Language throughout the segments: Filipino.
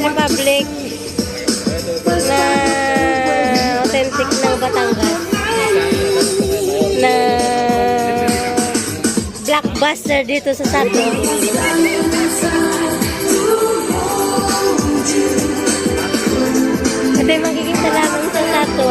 Republic na authentic ng Batangas na blockbuster dito sa Sato. Ito yung magiging talamang sa Sato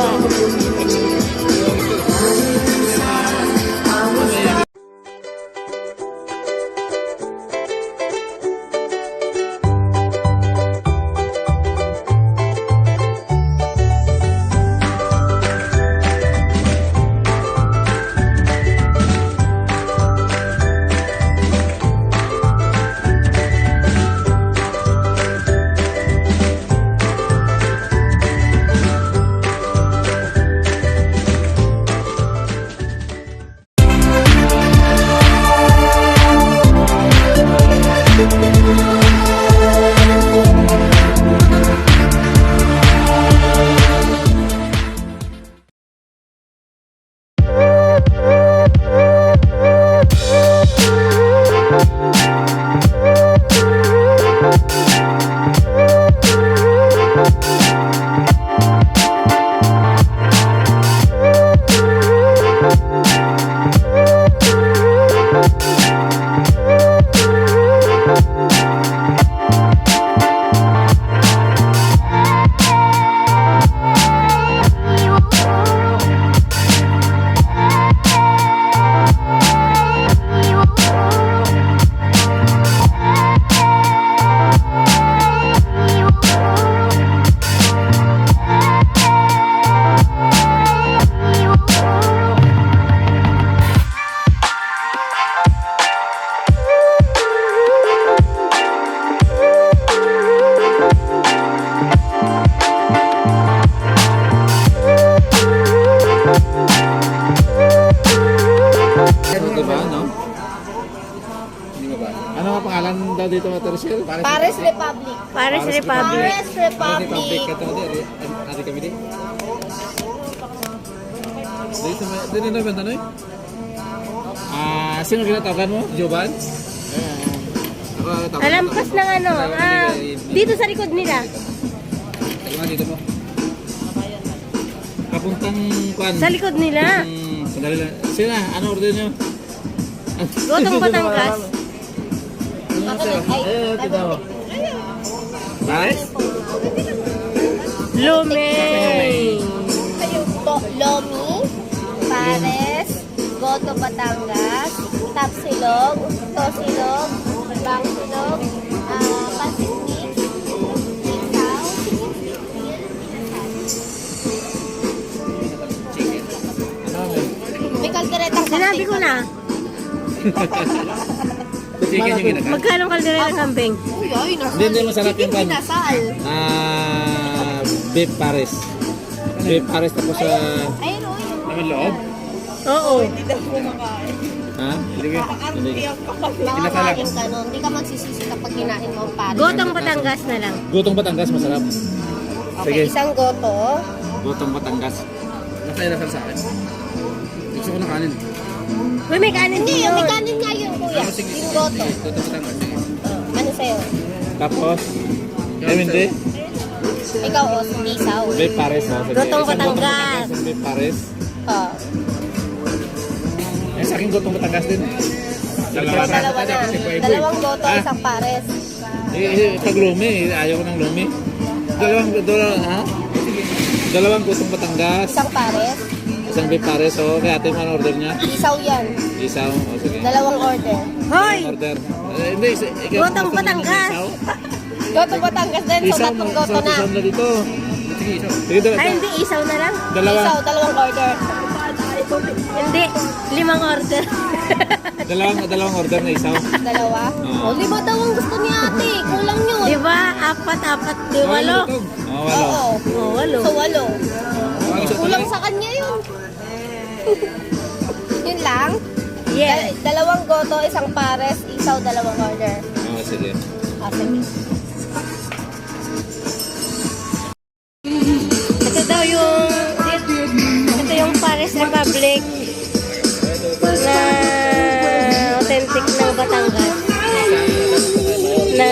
Ano ang pangalan daw dito, Tercel? Paris Republic. Paris Republic. Paris Republic. Ito ari kami di. Dito na benta noy. Sino kinatawagan mo? Joban? Alampas ng ano, dito sa likod nila. Tama dito mo. Papuntang kwan. Sa likod nila. Sandali lang. Sina, ano order nyo? Gotong Batangas. Nice? Lumeng. Lomi, Pares, Goto Batangas, Tapsilog, Tosilog, Bangsilog, Pancit Mix, Isaw, may kalderetang Sinabi ko na. Chicken yung ginagawa. Magkano kaldereta ng kambing? Uy, ay, nasa. Hindi mo sarap yung kan. Pinasal. Beef Paris. Beef Paris tapos sa... Ayun, o, yun. Naman loob? Oo. Ha? Hindi ko. Makakain ka nun. Hindi ka magsisisi kapag kinain mo ang Paris. Gotong Batangas na lang. Gutong Batangas masarap. Okay, isang goto. Gutong Batangas. Masaya na sa akin. Gusto ko na kanin. Uy, may kanin Hindi, din may yun. kanin nga yun, kuya. Yung goto. Gutong Batangas. Sige. Ano sa'yo? Tapos, hindi. Ikaw, o, isaw. Beef Paris. Sige. Gutong Isang Batangas. Isang Beef Paris. Sa akin gutong Batangas din. Dalawa na. Dalawang goto, isang Pares. Pag lumi, ayaw ko ng lumi. Dalawang gutong Batangas. Isang Pares. Isang Beef Pares. So, kaya ate mo ang order niya. Isaw yan. Isaw. O, sige. Dalawang order. Hoy! Order. Hindi, ikaw. Gutong Batangas. Goto Batangas din, so tatlong goto na. Isaw na dito. Sige, isaw. Sige, Ay, hindi. Isaw na lang. Dalawa. Isaw, dalawang order. Hindi. 5 order. Dalawang order na isaw. Dalawa? Oo. O, 5 daw ang gusto ni ate. Kulang yun. Di ba? 4, di 8. Walo. Oo. Oh, 8. So, 8. Kulang sa kanya yun. Yun lang? Yes. Dalawang goto, isang Pares, isaw, dalawang order. Oo, sige. Sige. Ito daw ito yung Paris Republic na authentic ng Batangas na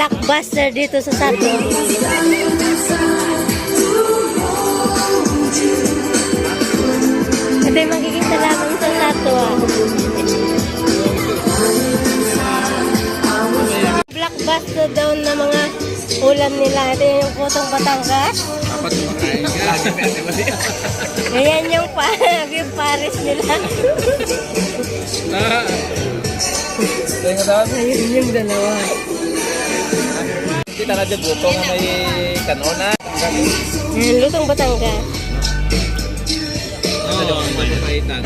blockbuster dito sa Sato. Ito yung magiging talagang sa Sato Blockbuster daw na mga ulam nila. Ito yung putong Batangas. Dapat kumakain ka. Lagi pwede ba siya? Ayan yung Paris nila. Tingnan daw. Ayun yung dalawa. Kita ka dyan buto nga may kanona. Ayan, lutong Batangas. Oo, may kapaitan.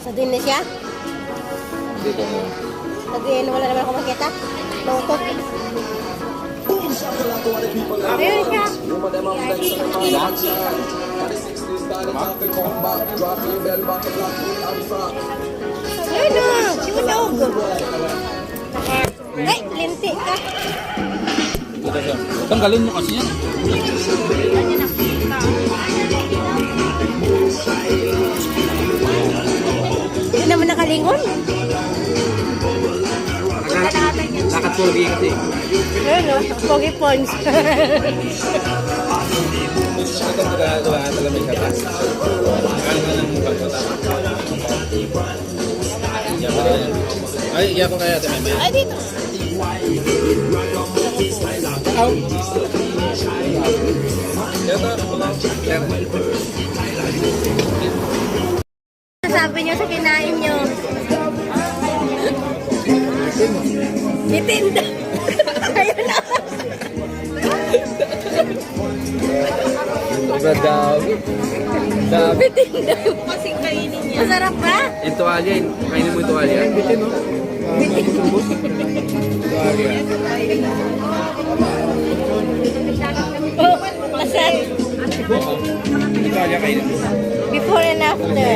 Sa din na siya? Dito mo. Sabihin, wala naman ako makita. Tutok. Ayun siya. Ayun na, sinunog. Ay, linti ka. Dito siya. Tanggalin mo kasi yan. Hindi naman nakalingon. Nakatulgi kasi. Ayun o, Pogi Pons. Ito ang ginagawa talaga may katas. Ano na lang mukha ko ay, iya ko kaya ito may Ay, dito. Ow! Sabi niyo sa kinain niyo. Itinda. Ayun na. Sobrang dami. Bitin daw. Masarap ba? Yung tuwalya, kainin mo yung tuwalya. Bitin, no? Tuwalya. Oh, masarap. Yung tuwalya kainin mo. Before and after.